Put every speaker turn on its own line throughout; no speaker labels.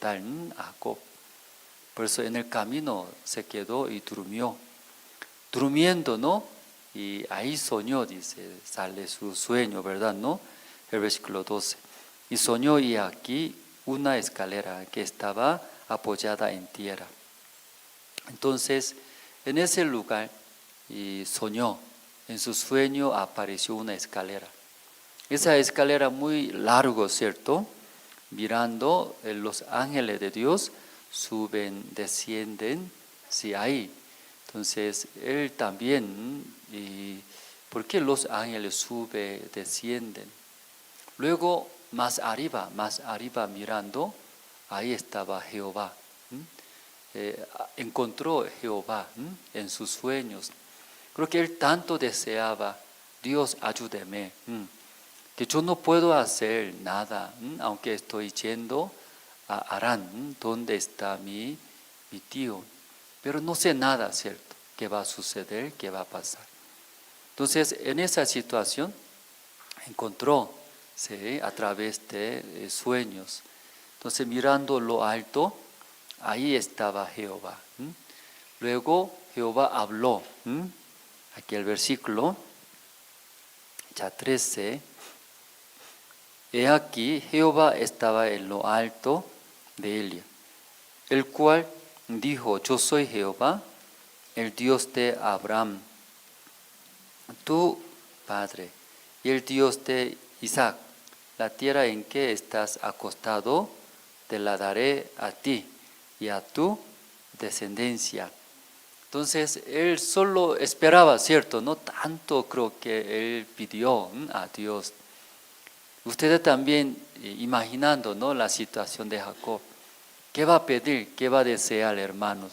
a Jacob. Por eso en el camino se quedó y durmió. Durmiendo, ¿no? Y ahí soñó, dice, sale su sueño, ¿verdad? ¿No? El versículo 12. Y soñó y aquí una escalera que estaba apoyada en tierra. Entonces, en ese lugar y soñó, en su sueño apareció una escalera. Esa escalera muy largo, ¿cierto? Mirando los ángeles de Dios suben, descienden, sí, ahí. Entonces, él también, ¿por qué los ángeles suben, descienden? Luego, más arriba mirando, ahí estaba Jehová. Encontró Jehová en sus sueños. Creo que él tanto deseaba, Dios ayúdeme, que yo no puedo hacer nada, aunque estoy yendo a Harán, donde está mi tío, pero no sé nada, ¿cierto? ¿Qué va a suceder? ¿Qué va a pasar? Entonces, en esa situación, encontró, ¿sí?, a través de sueños. Entonces, mirando lo alto, ahí estaba Jehová. Luego, Jehová habló. Aquí el versículo, ya 13. He aquí, Jehová estaba en lo alto de Elia, el cual dijo: yo soy Jehová, el Dios de Abraham, tu padre, y el Dios de Isaac. La tierra en que estás acostado, te la daré a ti y a tu descendencia. Entonces, él solo esperaba, ¿cierto? No tanto creo que él pidió a Dios. Ustedes también imaginando, ¿no?, la situación de Jacob. ¿Qué va a pedir? ¿Qué va a desear, hermanos?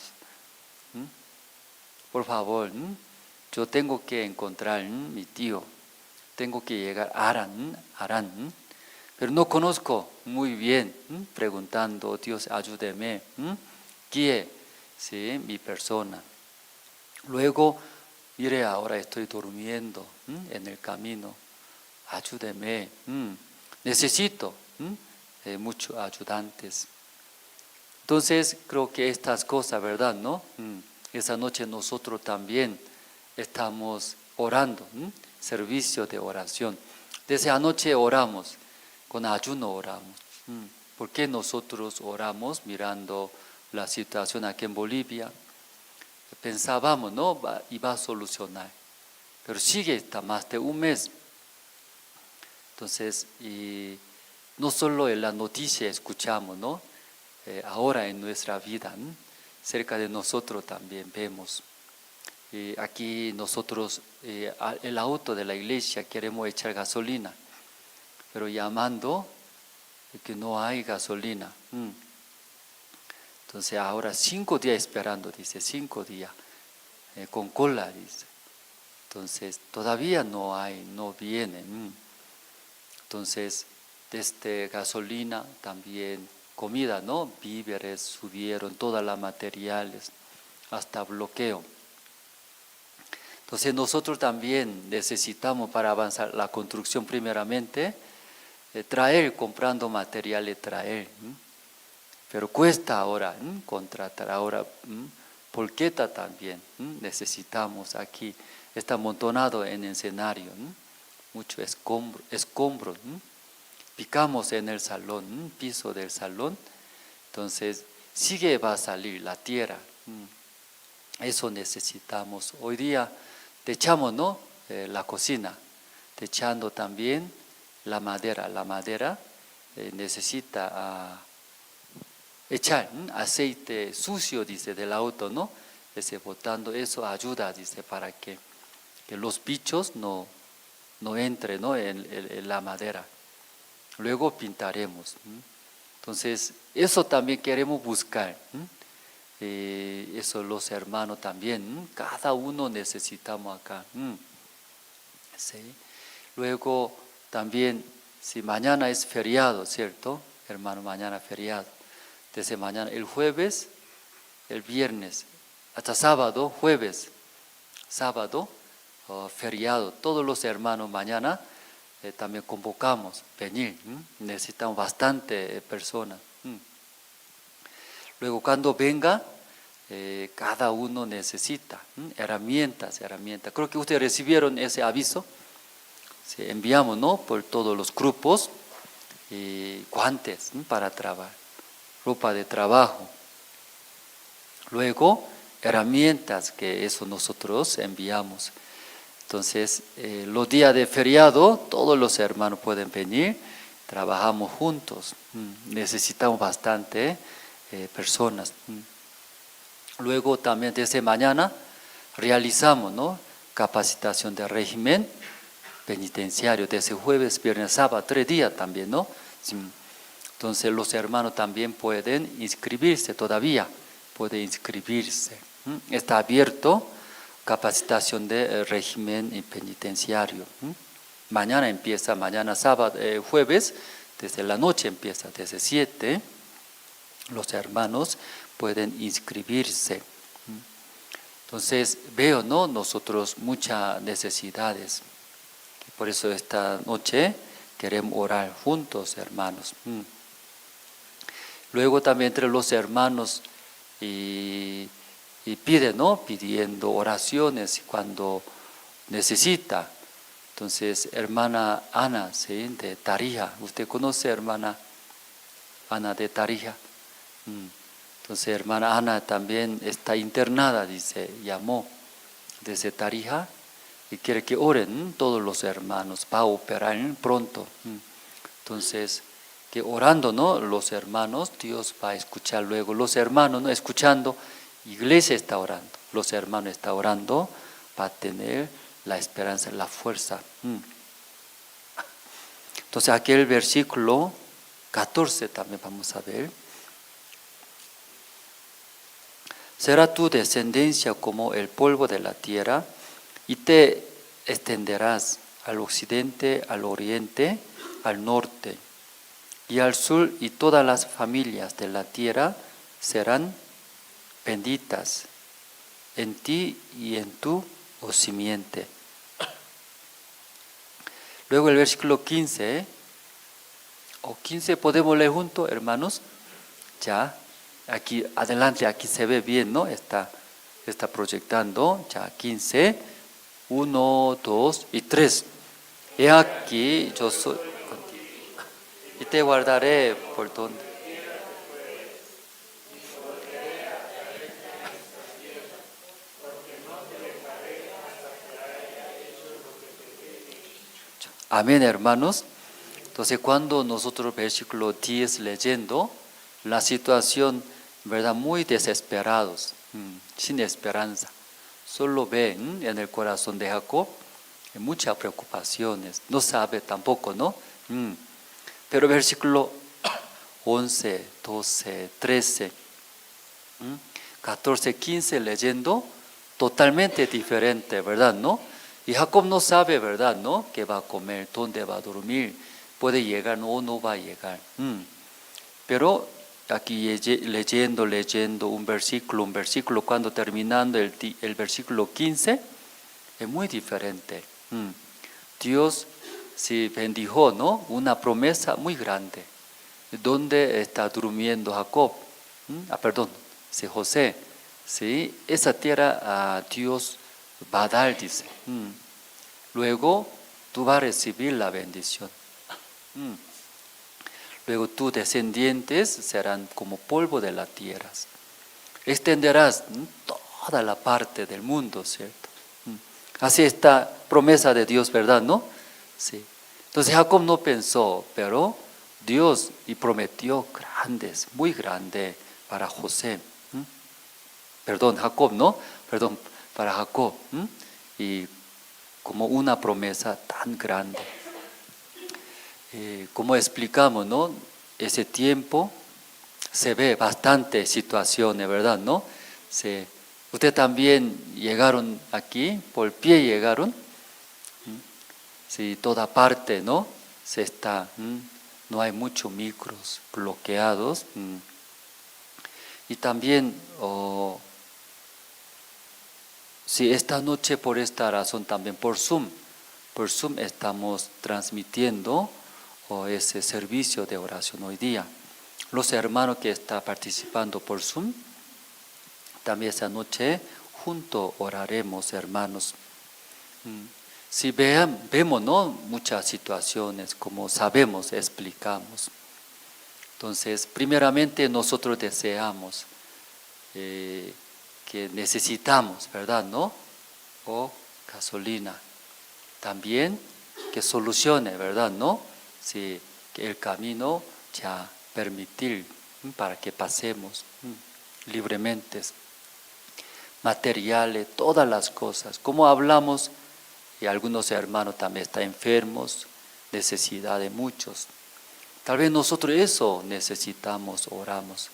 Por favor, yo tengo que encontrar mi tío. Tengo que llegar a Harán. Pero no conozco muy bien, preguntando: Dios, ayúdeme, guíe, ¿sí?, mi persona. Luego, mire, ahora estoy durmiendo en el camino, ayúdeme, necesito muchos ayudantes. Entonces, creo que estas cosas, ¿verdad, no? Esa noche nosotros también estamos orando, servicio de oración. Desde anoche oramos, con ayuno oramos. ¿Por qué nosotros oramos mirando la situación aquí en Bolivia? Pensábamos, ¿no?, iba a solucionar, pero sigue hasta más de un mes. Entonces, y no solo en la noticia escuchamos, ¿no? Ahora en nuestra vida, cerca de nosotros también vemos. Aquí nosotros, el auto de la iglesia queremos echar gasolina, pero llamando que no hay gasolina. Entonces ahora 5 días esperando, dice, 5 días, con cola, dice. Entonces todavía no hay, no viene. Entonces, desde gasolina también, comida, ¿no? Víveres subieron, todas las materiales, hasta bloqueo. Entonces nosotros también necesitamos, para avanzar la construcción primeramente, comprando materiales, pero cuesta ahora contratar, ahora polqueta también necesitamos aquí, está amontonado en el escenario, mucho escombro, picamos en el salón, piso del salón, entonces sigue va a salir la tierra, eso necesitamos. Hoy día techamos, ¿no?, la cocina, techando también la madera necesita echar aceite sucio, dice, del auto, ¿no? Ese botando, eso ayuda, dice, para que los bichos no entren, ¿no?, en la madera. Luego pintaremos. Entonces, eso también queremos buscar. Eso los hermanos también, cada uno necesitamos acá. ¿Sí? Luego también, si mañana es feriado, ¿cierto? Hermano, mañana feriado. Desde mañana, el jueves, el viernes, hasta sábado, jueves, sábado, feriado. Todos los hermanos mañana también convocamos venir. Necesitamos bastante personas. Luego cuando venga, cada uno necesita herramientas. Creo que ustedes recibieron ese aviso. Enviamos, ¿no?, por todos los grupos, guantes para trabajar, ropa de trabajo. Luego, herramientas que eso nosotros enviamos. Entonces, los días de feriado, todos los hermanos pueden venir, trabajamos juntos. Necesitamos bastante personas. Luego también desde mañana realizamos, ¿no?, capacitación de régimen penitenciario, desde jueves, viernes, sábado, 3 días también, ¿no? Entonces los hermanos también pueden inscribirse todavía, pueden inscribirse. Está abierto capacitación de régimen penitenciario. Mañana empieza, mañana sábado, jueves, desde la noche empieza, desde 7, los hermanos pueden inscribirse. Entonces veo, ¿no?, nosotros muchas necesidades. Por eso esta noche queremos orar juntos, hermanos. Luego también entre los hermanos y piden, ¿no?, pidiendo oraciones cuando necesita. Entonces, hermana Ana, ¿sí?, de Tarija. ¿Usted conoce hermana Ana de Tarija? Entonces, hermana Ana también está internada, dice, llamó desde Tarija y quiere que oren todos los hermanos, va a operar pronto. Entonces, que orando, ¿no?, los hermanos, Dios va a escuchar luego. Los hermanos, ¿no?, escuchando, iglesia está orando, los hermanos están orando, va a tener la esperanza, la fuerza. Entonces, aquí el versículo 14 también vamos a ver. Será tu descendencia como el polvo de la tierra, y te extenderás al occidente, al oriente, al norte y al sur, y todas las familias de la tierra serán benditas en ti y en tu simiente. Luego el versículo 15, o 15, ¿podemos leer juntos, hermanos? Ya, aquí adelante, aquí se ve bien, ¿no? Está proyectando, ya, 15, 1, 2 y 3. He aquí, yo soy contigo, y te guardaré por donde. Amén, hermanos. Entonces, cuando nosotros versículo 10 leyendo, la situación, ¿verdad?, muy desesperados, sin esperanza. Solo ven en el corazón de Jacob muchas preocupaciones, no sabe tampoco, ¿no? Pero versículo 11, 12, 13, 14, 15 leyendo, totalmente diferente, ¿verdad?, ¿no? Y Jacob no sabe, ¿verdad?, ¿no?, qué va a comer, dónde va a dormir, puede llegar o no va a llegar. Pero aquí leyendo un versículo, cuando terminando el versículo 15, es muy diferente. Dios sí bendijo, ¿no?, una promesa muy grande. ¿Dónde está durmiendo Jacob? Sí, José. Sí, esa tierra Dios va a dar, dice. Luego tú vas a recibir la bendición. Luego tus descendientes serán como polvo de las tierras. Extenderás toda la parte del mundo, ¿cierto? Así está promesa de Dios, ¿verdad?, ¿no? Sí. Entonces Jacob no pensó, pero Dios y prometió grandes, muy grande para José. Jacob, ¿no? Para Jacob. Y como una promesa tan grande. Como explicamos, ¿no?, ese tiempo se ve bastante situaciones, ¿verdad?, ¿no? Ustedes también llegaron aquí, por pie llegaron. Sí, toda parte, ¿no? No hay muchos micros bloqueados. Y también, sí, esta noche por esta razón también por Zoom estamos transmitiendo ese servicio de oración hoy día. Los hermanos que están participando por Zoom, también esta noche juntos oraremos, hermanos. Si vemos, ¿no?, muchas situaciones, como sabemos, explicamos. Entonces, primeramente nosotros deseamos que necesitamos, ¿verdad?, ¿no?, o gasolina. También que solucione, ¿verdad?, ¿no?, si que el camino ya permitir para que pasemos libremente. Materiales, todas las cosas. Como hablamos, y algunos hermanos también están enfermos, necesidad de muchos. Tal vez nosotros eso necesitamos, oramos.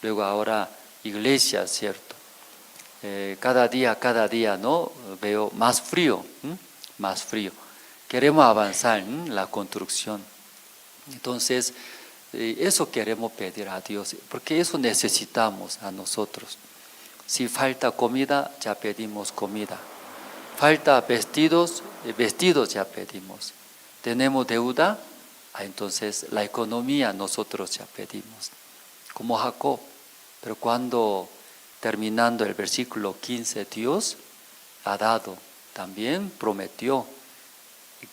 Luego ahora iglesia, ¿cierto? Cada día, ¿no?, veo más frío, más frío. Queremos avanzar en la construcción. Entonces, eso queremos pedir a Dios, porque eso necesitamos a nosotros. Si falta comida, ya pedimos comida. Falta vestidos, vestidos ya pedimos. Tenemos deuda, entonces la economía nosotros ya pedimos. Como Jacob. Pero cuando terminando el versículo 15, Dios ha dado, también prometió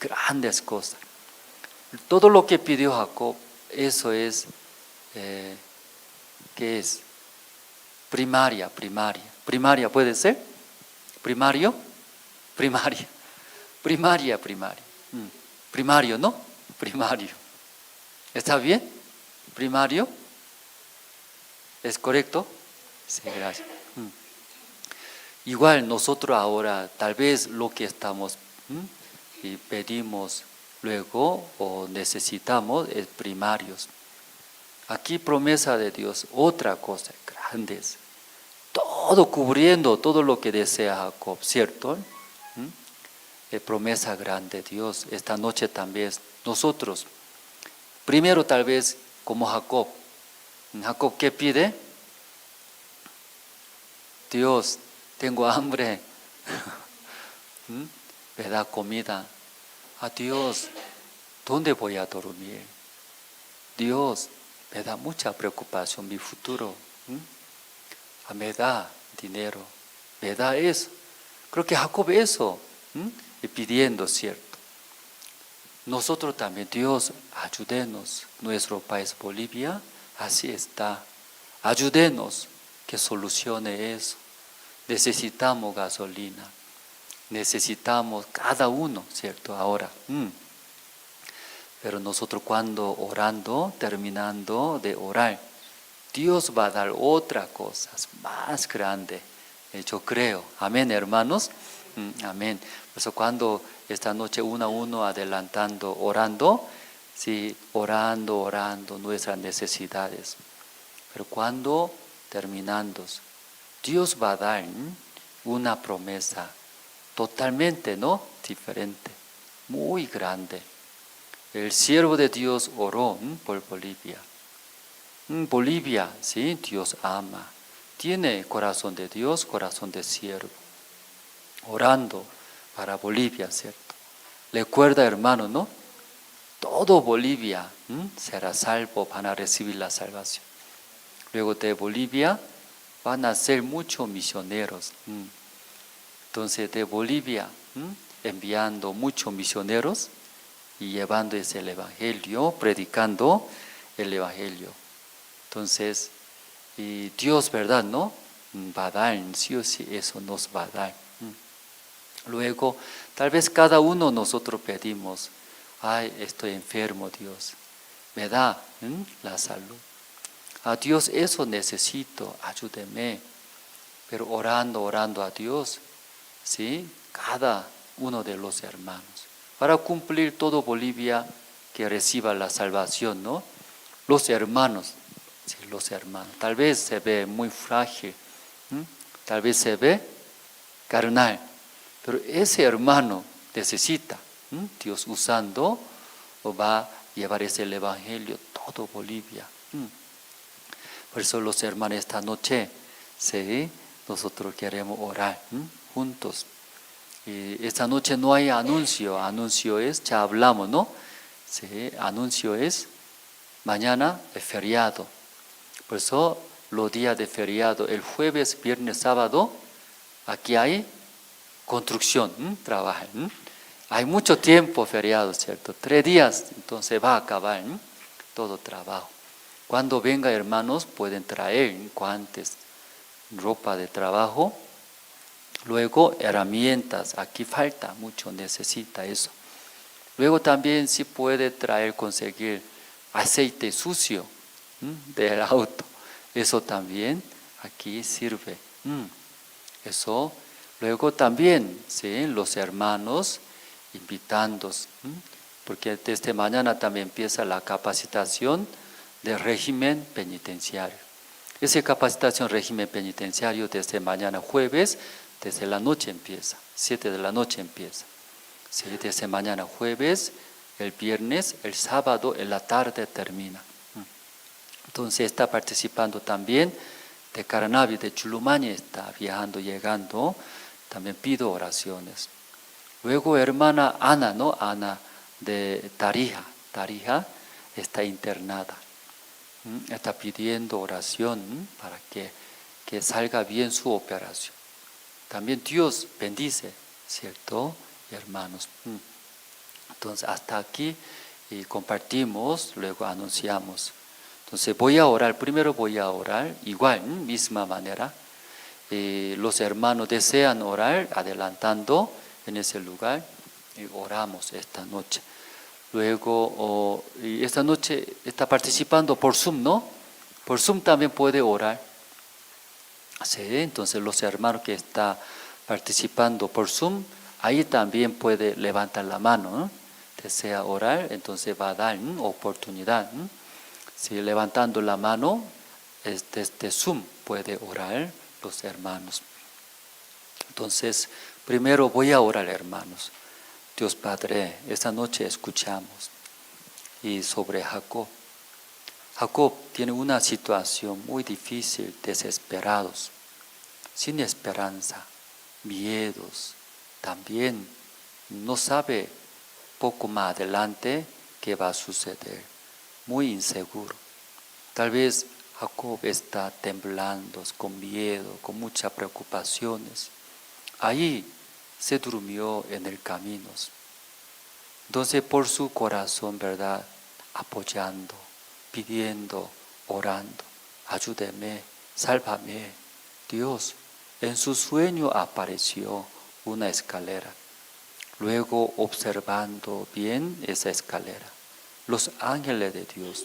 grandes cosas. Todo lo que pidió Jacob, eso es, ¿qué es? Primaria. Primaria puede ser, primario, primaria. Primario, ¿no? Primario. ¿Está bien? Primario. ¿Es correcto? Sí, gracias. Igual nosotros ahora, tal vez lo que estamos y pedimos luego o necesitamos es primarios. Aquí promesa de Dios, otra cosa, grandes. Todo cubriendo, todo lo que desea Jacob, ¿cierto? Promesa grande de Dios. Esta noche también nosotros. Primero tal vez como Jacob. Jacob, ¿qué pide? Dios, tengo hambre. Me da comida. A Dios, ¿dónde voy a dormir? Dios, me da mucha preocupación mi futuro. Me da dinero, me da eso. Creo que Jacob eso, y pidiendo, ¿cierto? Nosotros también, Dios, ayúdenos. Nuestro país Bolivia, así está. Ayúdenos que solucione eso. Necesitamos gasolina. Necesitamos cada uno, ¿cierto? Ahora. Pero nosotros cuando orando, terminando de orar, Dios va a dar otras cosas más grandes. Yo creo. Amén, hermanos. Amén. Por eso cuando esta noche uno a uno adelantando, orando, sí, orando nuestras necesidades. Pero cuando terminando, Dios va a dar una promesa totalmente, ¿no?, diferente, muy grande. El siervo de Dios oró por Bolivia. Bolivia, sí, Dios ama. Tiene corazón de Dios, corazón de siervo. Orando para Bolivia, ¿cierto? Recuerda, hermano, ¿no? Todo Bolivia será salvo, van a recibir la salvación. Luego de Bolivia van a ser muchos misioneros. Entonces de Bolivia enviando muchos misioneros y llevando ese el evangelio, predicando el evangelio. Entonces, y Dios, ¿verdad?, ¿no?, va a dar, sí o sí, eso nos va a dar. Luego, tal vez cada uno nosotros pedimos, ay, estoy enfermo, Dios, me da la salud. A Dios eso necesito, ayúdeme. Pero orando a Dios, ¿sí?, cada uno de los hermanos, para cumplir todo Bolivia que reciba la salvación, ¿no? Los hermanos, sí, los hermanos. Tal vez se ve muy frágil, tal vez se ve carnal, pero ese hermano necesita, Dios usando, o va a llevar ese evangelio todo Bolivia. Por eso los hermanos esta noche, sí, nosotros queremos orar juntos. Y esta noche no hay anuncio es, ya hablamos, ¿no? Sí, anuncio es, mañana es feriado, Por eso los días de feriado, el jueves, viernes, sábado, aquí hay construcción, trabajan. Hay mucho tiempo feriado, ¿cierto? 3 días, entonces va a acabar todo trabajo. Cuando venga, hermanos, pueden traer guantes, ropa de trabajo, luego herramientas, aquí falta mucho, necesita eso. Luego también si puede traer, conseguir aceite sucio del auto, eso también aquí sirve. Eso, luego también, ¿sí? Los hermanos invitando, porque desde mañana también empieza la capacitación del régimen penitenciario. Esa capacitación régimen penitenciario desde mañana jueves, desde la noche empieza, 7 de la noche empieza. Sí, desde mañana jueves, el viernes, el sábado, en la tarde termina. Entonces está participando también de Caranavi, de Chulumaña, está viajando, llegando, también pido oraciones. Luego hermana Ana, ¿no? Ana de Tarija está internada. Está pidiendo oración para que salga bien su operación. También Dios bendice, ¿cierto, hermanos? Entonces hasta aquí compartimos, luego anunciamos. Entonces voy a orar, primero voy a orar, igual, misma manera. Los hermanos desean orar, adelantando en ese lugar, y oramos esta noche. Luego, esta noche está participando por Zoom, ¿no? Por Zoom también puede orar. Sí, entonces los hermanos que están participando por Zoom, ahí también puede levantar la mano, ¿no? Desea orar, entonces va a dar oportunidad. Si levantando la mano, desde Zoom puede orar los hermanos. Entonces, primero voy a orar, hermanos. Dios Padre, esta noche escuchamos y sobre Jacob. Jacob tiene una situación muy difícil, desesperados, sin esperanza, miedos. También no sabe poco más adelante qué va a suceder, muy inseguro. Tal vez Jacob está temblando, con miedo, con muchas preocupaciones. Ahí se durmió en el camino. Entonces por su corazón, ¿verdad? Apoyando, pidiendo, orando, ayúdeme, sálvame. Dios, en su sueño apareció una escalera. Luego observando bien esa escalera, los ángeles de Dios,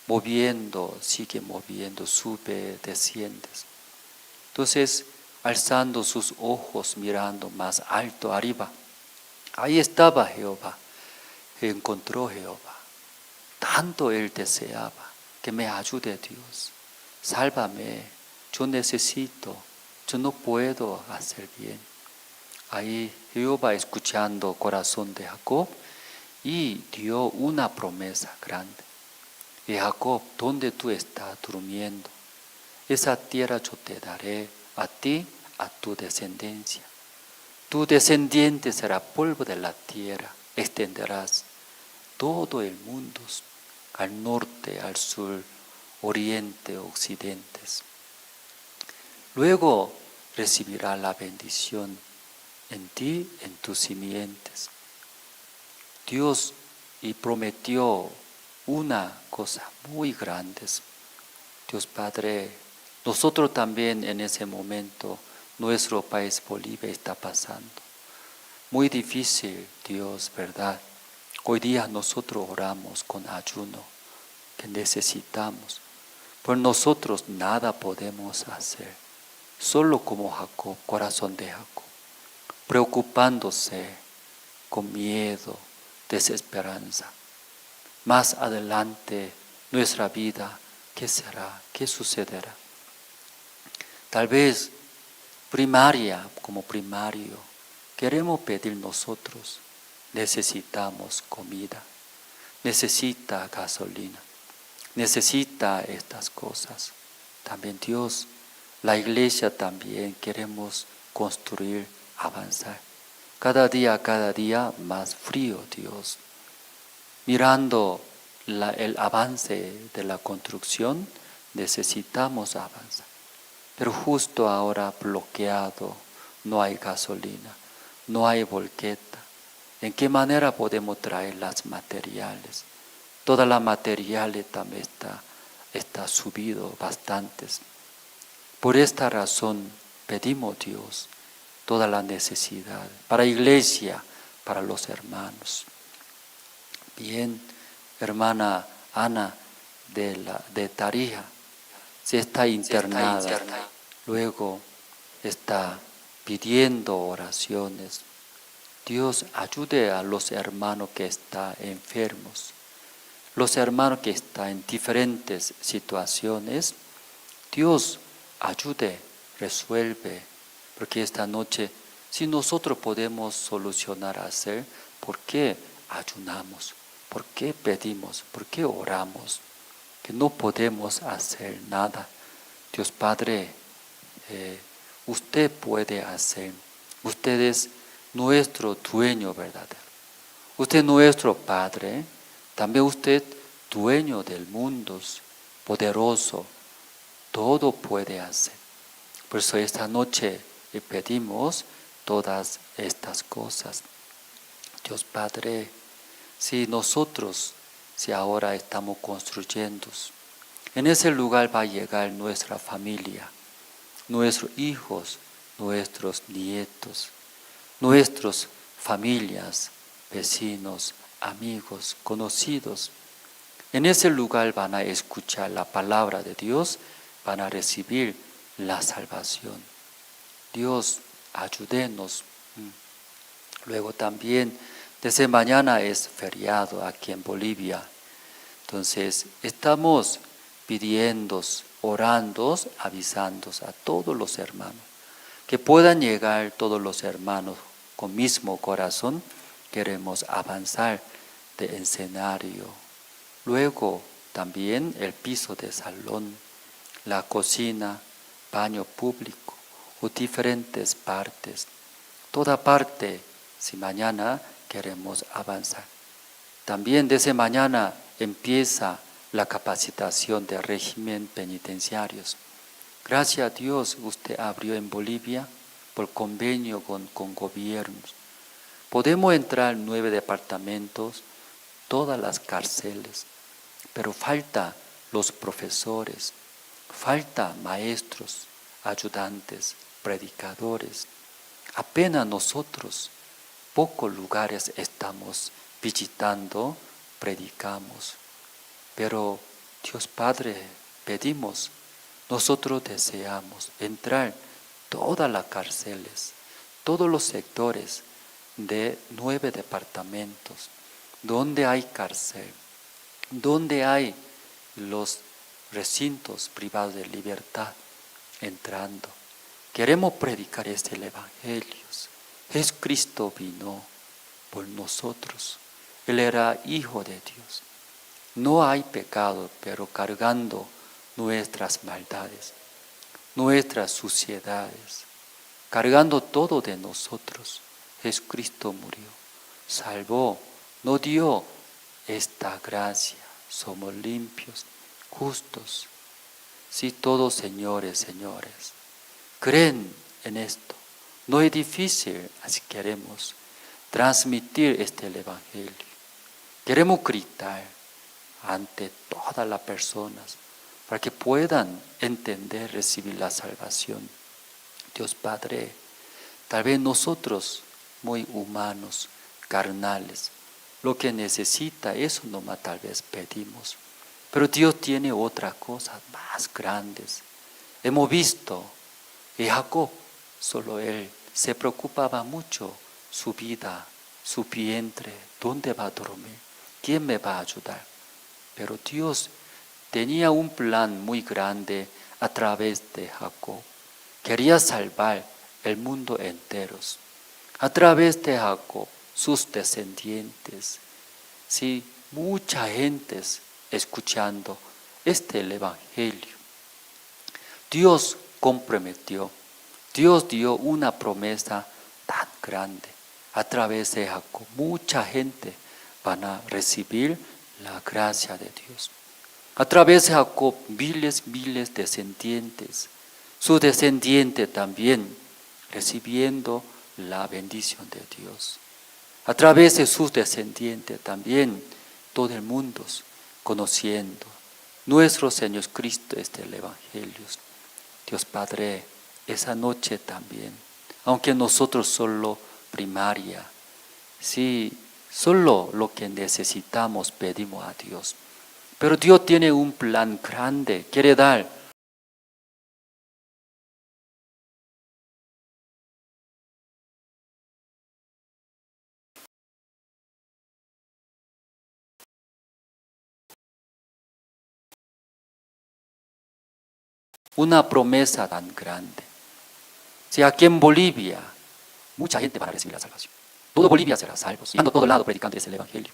moviendo, sigue moviendo, sube, desciende. Entonces, alzando sus ojos, mirando más alto arriba, ahí estaba Jehová, encontró Jehová. Tanto él deseaba que me ayude Dios, sálvame, yo necesito, yo no puedo hacer bien. Ahí Jehová escuchando corazón de Jacob y dio una promesa grande. Y Jacob, ¿dónde tú estás durmiendo? Esa tierra yo te daré a ti, a tu descendencia. Tu descendiente será polvo de la tierra, extenderás todo el mundo, al norte, al sur, oriente, occidente. Luego recibirá la bendición en ti, en tus simientes. Dios y prometió una cosa muy grande. Dios Padre, nosotros también en ese momento, nuestro país Bolivia está pasando. Muy difícil, Dios, ¿verdad? Hoy día nosotros oramos con ayuno, que necesitamos. Por nosotros nada podemos hacer. Solo como Jacob, corazón de Jacob, preocupándose, con miedo, desesperanza. Más adelante, nuestra vida, ¿qué será? ¿Qué sucederá? Tal vez primaria, como primario, queremos pedir nosotros, necesitamos comida, necesita gasolina, necesita estas cosas. También Dios, la iglesia también queremos construir, avanzar. Cada día más frío, Dios. Mirando el avance de la construcción, necesitamos avanzar. Pero justo ahora bloqueado, no hay gasolina, no hay volqueta. ¿En qué manera podemos traer las materiales? Toda la material también está subido bastantes. Por esta razón pedimos a Dios toda la necesidad para la iglesia, para los hermanos. Bien, hermana Ana de Tarija, se está internada, luego está pidiendo oraciones. Dios ayude a los hermanos que están enfermos, los hermanos que están en diferentes situaciones. Dios ayude, resuelve, porque esta noche, si nosotros podemos solucionar hacer, ¿por qué ayunamos? ¿Por qué pedimos? ¿Por qué oramos? Que no podemos hacer nada. Dios Padre, usted puede hacer. Usted es nuestro dueño verdadero. Usted es nuestro Padre. También usted dueño del mundo, poderoso. Todo puede hacer. Por eso esta noche le pedimos todas estas cosas. Dios Padre, si ahora estamos construyendo, en ese lugar va a llegar nuestra familia, nuestros hijos, nuestros nietos, nuestras familias, vecinos, amigos, conocidos. En ese lugar van a escuchar la palabra de Dios, van a recibir la salvación. Dios, ayúdenos. Luego también, desde mañana es feriado aquí en Bolivia. Entonces, estamos pidiendo, orando, avisando a todos los hermanos, que puedan llegar todos los hermanos con mismo corazón. Queremos avanzar de escenario. Luego también el piso de salón, la cocina, baño público o diferentes partes. Toda parte, si mañana queremos avanzar. También desde mañana empieza la capacitación de régimen penitenciarios. Gracias a Dios usted abrió en Bolivia por convenio con gobiernos. Podemos entrar en 9 departamentos, todas las cárceles, pero falta los profesores, falta maestros, ayudantes, predicadores. Apenas nosotros, pocos lugares estamos visitando, predicamos. Pero Dios Padre, pedimos, nosotros deseamos entrar todas las cárceles, todos los sectores de 9 departamentos, donde hay cárcel, donde hay los recintos privados de libertad, entrando. Queremos predicar este evangelio. Jesucristo vino por nosotros. Él era Hijo de Dios. No hay pecado, pero cargando nuestras maldades, nuestras suciedades, cargando todo de nosotros. Jesucristo murió, salvó, nos dio esta gracia. Somos limpios, justos. Si todos señores, creen en esto. No es difícil, así queremos transmitir este evangelio. Queremos gritar ante todas las personas para que puedan entender, recibir la salvación. Dios Padre, tal vez nosotros, muy humanos, carnales, lo que necesita, eso nomás tal vez pedimos. Pero Dios tiene otras cosas más grandes. Hemos visto que Jacob, solo él, se preocupaba mucho su vida, su vientre, dónde va a dormir, quién me va a ayudar. Pero Dios tenía un plan muy grande a través de Jacob. Quería salvar el mundo entero. A través de Jacob, sus descendientes. Sí, mucha gente escuchando este evangelio. Dios comprometió, Dios dio una promesa tan grande. A través de Jacob, mucha gente van a recibir la gracia de Dios. A través de Jacob, miles de descendientes. Su descendiente también recibiendo la bendición de Dios. A través de sus descendientes también todo el mundo conociendo nuestro Señor Cristo es el Evangelio. Dios Padre, esa noche también, aunque nosotros solo primaria, sí, solo lo que necesitamos pedimos a Dios. Pero Dios tiene un plan grande, quiere dar una promesa tan grande. Si aquí en Bolivia, mucha gente va a recibir la salvación. Todo Bolivia será salvo, y ando todo lado predicando el Evangelio.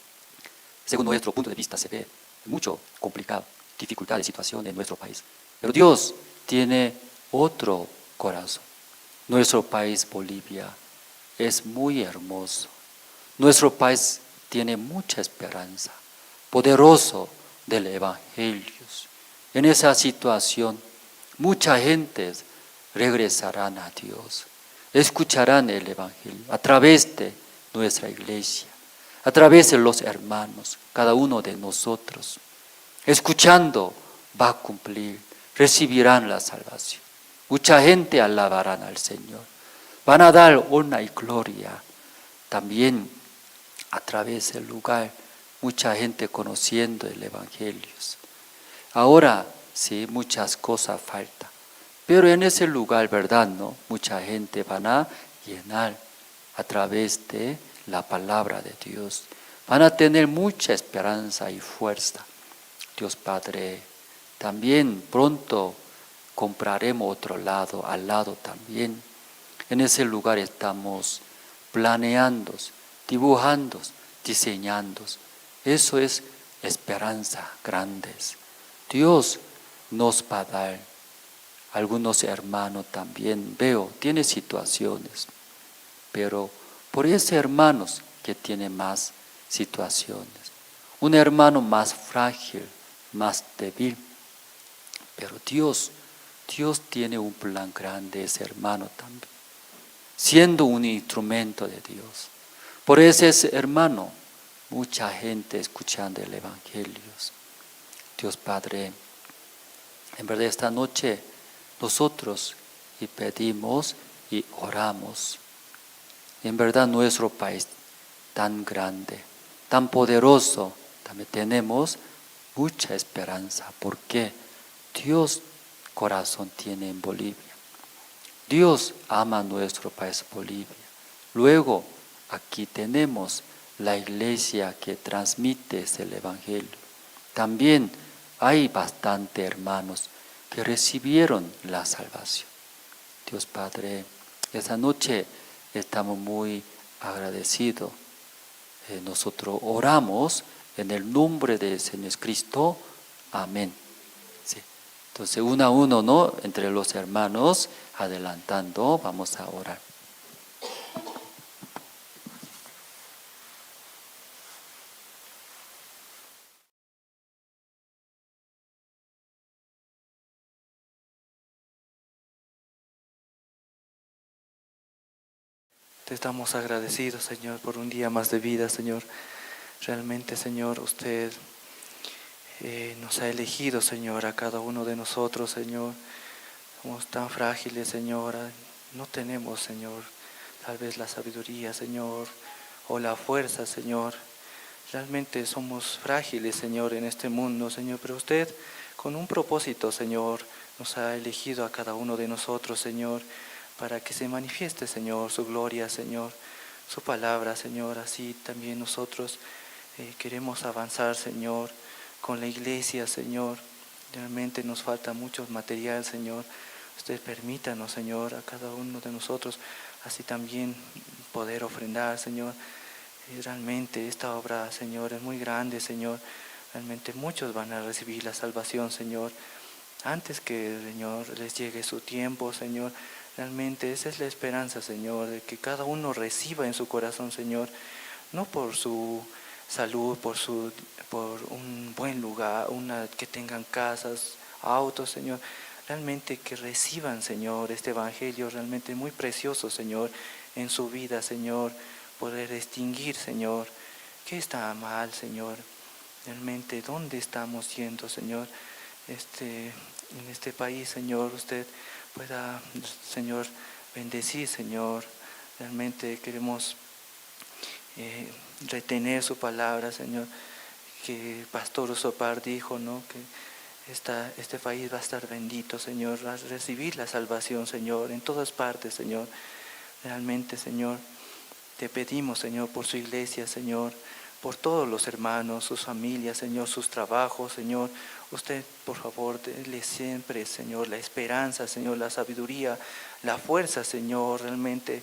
Según nuestro punto de vista se ve mucho complicado, dificultades, situaciones en nuestro país. Pero Dios tiene otro corazón. Nuestro país, Bolivia, es muy hermoso. Nuestro país tiene mucha esperanza, poderoso del Evangelio. En esa situación, mucha gente regresarán a Dios, escucharán el Evangelio a través de nuestra iglesia, a través de los hermanos, cada uno de nosotros. Escuchando va a cumplir, recibirán la salvación. Mucha gente alabarán al Señor. Van a dar honra y gloria. También a través del lugar, mucha gente conociendo el Evangelio. Ahora sí, muchas cosas faltan. Pero en ese lugar, ¿verdad? ¿No? Mucha gente van a llenar a través de la palabra de Dios. Van a tener mucha esperanza y fuerza. Dios Padre, también pronto compraremos otro lado, al lado también. En ese lugar estamos planeando, dibujando, diseñando. Eso es esperanza grandes. Dios nos va a dar. Algunos hermanos también veo, tienen situaciones, pero por esos hermanos que tienen más situaciones, un hermano más frágil, más débil, pero Dios tiene un plan grande, ese hermano también, siendo un instrumento de Dios. Por ese hermano, mucha gente escuchando el Evangelio. Dios Padre, en verdad esta noche nosotros y pedimos y oramos. En verdad nuestro país tan grande, tan poderoso, también tenemos mucha esperanza porque Dios corazón tiene en Bolivia. Dios ama nuestro país Bolivia. Luego aquí tenemos la iglesia que transmite el Evangelio. También hay bastantes hermanos que recibieron la salvación. Dios Padre, esta noche estamos muy agradecidos. Nosotros oramos en el nombre del Señor Cristo. Amén. Sí. Entonces, uno a uno, ¿no? Entre los hermanos, adelantando, vamos a orar.
Te estamos agradecidos, Señor, por un día más de vida, Señor. Realmente, Señor, usted nos ha elegido, Señor, a cada uno de nosotros, Señor. Somos tan frágiles, Señor. No tenemos, Señor, tal vez la sabiduría, Señor, o la fuerza, Señor. Realmente somos frágiles, Señor, en este mundo, Señor. Pero usted, con un propósito, Señor, nos ha elegido a cada uno de nosotros, Señor, para que se manifieste, Señor, su gloria, Señor, su palabra, Señor. Así también nosotros queremos avanzar, Señor, con la iglesia, Señor. Realmente nos falta mucho material, Señor. Usted permítanos, Señor, a cada uno de nosotros, así también poder ofrendar, Señor. Realmente esta obra, Señor, es muy grande, Señor. Realmente muchos van a recibir la salvación, Señor. Antes que, Señor, les llegue su tiempo, Señor. Realmente esa es la esperanza, Señor, de que cada uno reciba en su corazón, Señor, no por su salud, por un buen lugar, que tengan casas, autos, Señor. Realmente que reciban, Señor, este evangelio realmente muy precioso, Señor, en su vida, Señor. Poder distinguir, Señor, qué está mal, Señor. Realmente, ¿dónde estamos yendo, Señor? En este país, Señor, usted pueda, Señor, bendecir, Señor. Realmente queremos retener su palabra, Señor, que Pastor Usopar dijo, ¿no? Que este país va a estar bendito, Señor, va a recibir la salvación, Señor, en todas partes, Señor. Realmente, Señor, te pedimos, Señor, por su iglesia, Señor, por todos los hermanos, sus familias, Señor, sus trabajos, Señor. Usted, por favor, déle siempre, Señor, la esperanza, Señor, la sabiduría, la fuerza, Señor. Realmente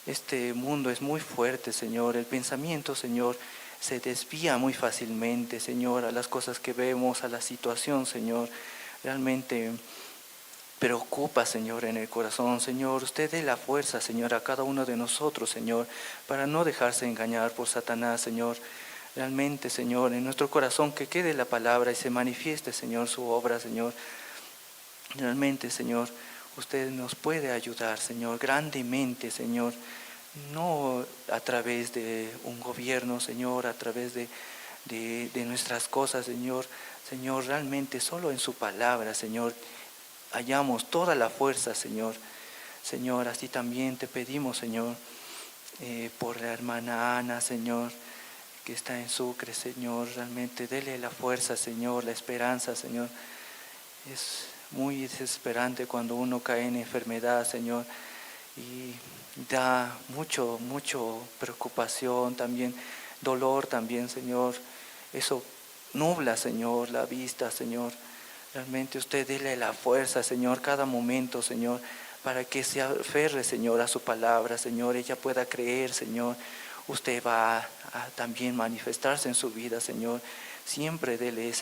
este mundo es muy fuerte, Señor. El pensamiento, Señor, se desvía muy fácilmente, Señor, a las cosas que vemos, a la situación, Señor. Realmente preocupa, Señor, en el corazón, Señor. Usted dé la fuerza, Señor, a cada uno de nosotros, Señor, para no dejarse engañar por Satanás, Señor. Realmente, Señor, en nuestro corazón que quede la palabra y se manifieste, Señor, su obra, Señor. Realmente, Señor, usted nos puede ayudar, Señor, grandemente, Señor. No a través de un gobierno, Señor, a través de nuestras cosas, Señor. Señor, realmente solo en su palabra, Señor, hallamos toda la fuerza, Señor. Señor, así también te pedimos, Señor, por la hermana Ana, Señor, que está en Sucre, Señor. Realmente dele la fuerza, Señor, la esperanza, Señor. Es muy desesperante cuando uno cae en enfermedad, Señor, y da mucho preocupación también, dolor también, Señor. Eso nubla, Señor, la vista, Señor. Realmente usted dele la fuerza, Señor, cada momento, Señor, para que se aferre, Señor, a su palabra, Señor. Ella pueda creer, Señor. Usted va a también manifestarse en su vida, Señor. Siempre dele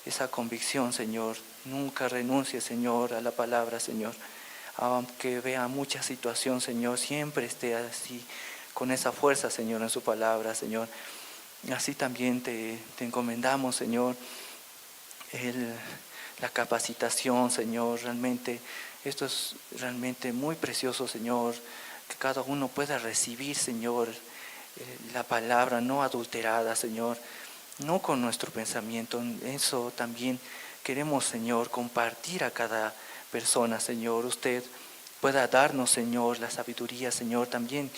esa convicción, Señor. Nunca renuncie, Señor, a la palabra, Señor. Aunque vea mucha situación, Señor, siempre esté así, con esa fuerza, Señor, en su palabra, Señor. Así también te encomendamos, Señor, la capacitación, Señor. Realmente, esto es realmente muy precioso, Señor, que cada uno pueda recibir, Señor, la palabra no adulterada, Señor, no con nuestro pensamiento. Eso también queremos, Señor, compartir a cada persona, Señor. Usted pueda darnos, Señor, la sabiduría, Señor. También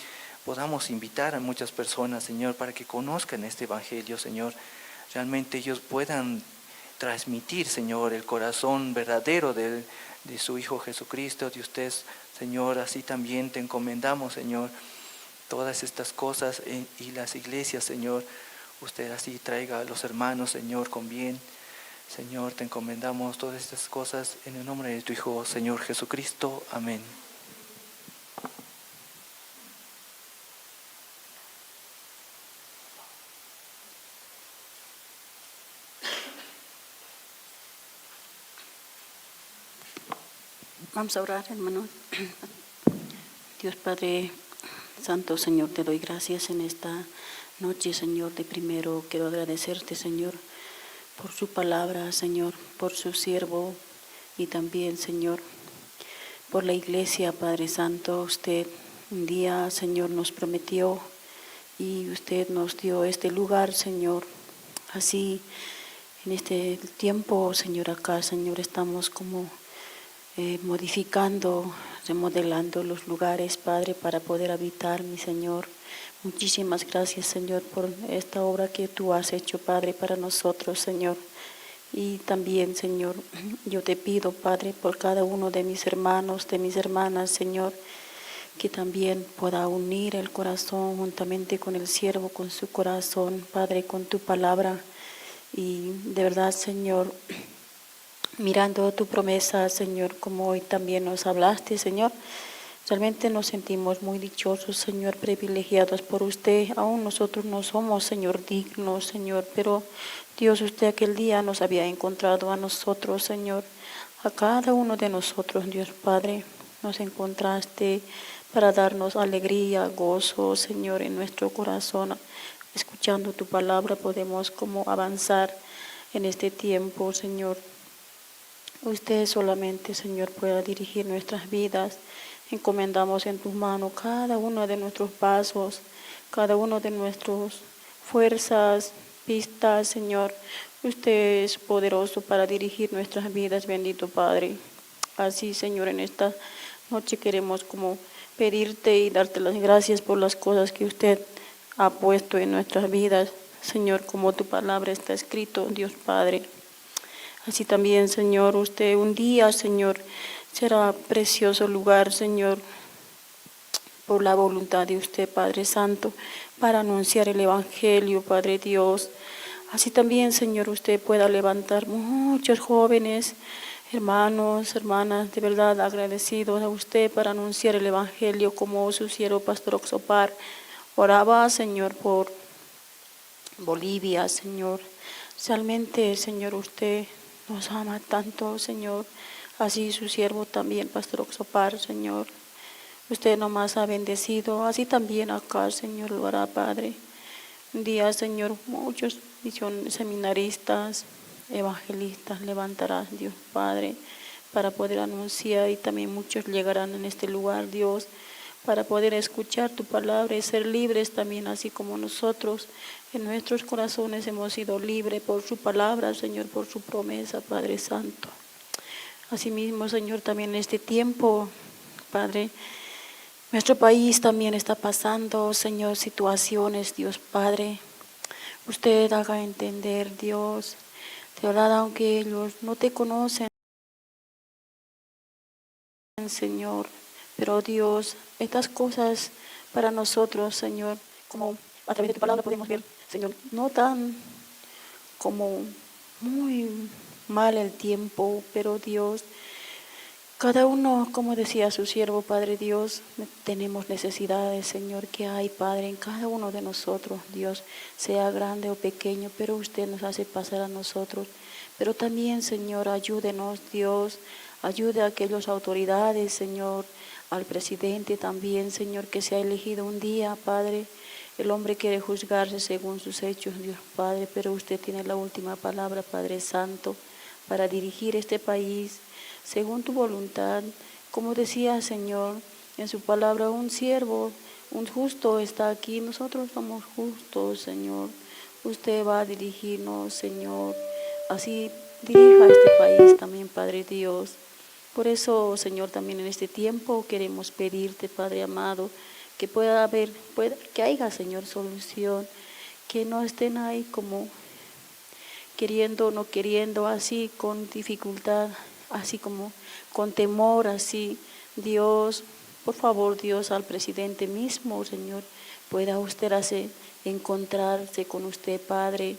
podamos invitar a muchas personas, Señor, para que conozcan este evangelio, Señor. Realmente ellos puedan transmitir, Señor, el corazón verdadero de su Hijo Jesucristo, de usted, Señor. Así también te encomendamos, Señor, todas estas cosas y las iglesias, Señor. Usted así traiga a los hermanos, Señor, con bien. Señor, te encomendamos todas estas cosas en el nombre de tu Hijo, Señor Jesucristo. Amén.
Vamos a orar, hermanos. Dios Padre Santo, Señor, te doy gracias en esta noche, Señor. De primero quiero agradecerte, Señor, por su palabra, Señor, por su siervo y también, Señor, por la iglesia, Padre Santo. Usted un día, Señor, nos prometió y usted nos dio este lugar, Señor. Así, en este tiempo, Señor, acá, Señor, estamos como modificando, remodelando los lugares, Padre, para poder habitar, mi Señor. Muchísimas gracias, Señor, por esta obra que tú has hecho, Padre, para nosotros, Señor. Y también, Señor, yo te pido, Padre, por cada uno de mis hermanos, de mis hermanas, Señor, que también pueda unir el corazón juntamente con el siervo, con su corazón, Padre, con tu palabra. Y de verdad, Señor, mirando tu promesa, Señor, como hoy también nos hablaste, Señor, realmente nos sentimos muy dichosos, Señor, privilegiados por usted. Aún nosotros no somos, Señor, dignos, Señor, pero Dios, usted aquel día nos había encontrado a nosotros, Señor, a cada uno de nosotros, Dios Padre, nos encontraste para darnos alegría, gozo, Señor, en nuestro corazón. escuchando tu palabra podemos como avanzar en este tiempo, Señor. Usted solamente, Señor, pueda dirigir nuestras vidas. Encomendamos en tus manos cada uno de nuestros pasos, cada uno de nuestras fuerzas, pistas, Señor. Usted es poderoso para dirigir nuestras vidas, bendito Padre. Así, Señor, en esta noche queremos como pedirte y darte las gracias por las cosas que usted ha puesto en nuestras vidas, Señor, como tu palabra está escrito, Dios Padre. Así también, Señor, usted un día, Señor, será precioso lugar, Señor, por la voluntad de usted, Padre Santo, para anunciar el Evangelio, Padre Dios. Así también, Señor, usted pueda levantar muchos jóvenes, hermanos, hermanas, de verdad agradecidos a usted para anunciar el Evangelio como su siervo Pastor Oxopar. Oraba, Señor, por Bolivia, Señor. Realmente, Señor, usted nos ama tanto, Señor. Así su siervo también, Pastor Oxopar, Señor. Usted nomás ha bendecido, así también acá, Señor, lo hará, Padre. Un día, Señor, muchos seminaristas, evangelistas levantarás, Dios Padre, para poder anunciar, y también muchos llegarán en este lugar, Dios, para poder escuchar tu palabra y ser libres también, así como nosotros en nuestros corazones hemos sido libres por su palabra, Señor, por su promesa, Padre Santo. Asimismo, Señor, también en este tiempo, Padre, nuestro país también está pasando, Señor, situaciones, Dios Padre. Usted haga entender, Dios, de verdad, aunque ellos no te conocen, Señor, pero Dios, estas cosas para nosotros, Señor, como a través de tu palabra podemos ver, Señor, no tan como muy mal el tiempo, pero Dios, cada uno, como decía su siervo, Padre Dios, tenemos necesidades, Señor, que hay, Padre, en cada uno de nosotros, Dios, sea grande o pequeño, pero usted nos hace pasar a nosotros. Pero también, Señor, ayúdenos, Dios, ayude a aquellas autoridades, Señor, al presidente también, Señor, que se ha elegido un día, Padre. El hombre quiere juzgarse según sus hechos, Dios Padre, pero usted tiene la última palabra, Padre Santo, para dirigir este país según tu voluntad. Como decía, Señor, en su palabra, un siervo, un justo está aquí. Nosotros somos justos, Señor. Usted va a dirigirnos, Señor. Así dirija este país también, Padre Dios. Por eso, Señor, también en este tiempo queremos pedirte, Padre amado, que pueda haber, que haya, Señor, solución, que no estén ahí como queriendo o no queriendo, así con dificultad, así como con temor, así. Dios, por favor, Dios, al presidente mismo, Señor, pueda usted encontrarse con usted, Padre,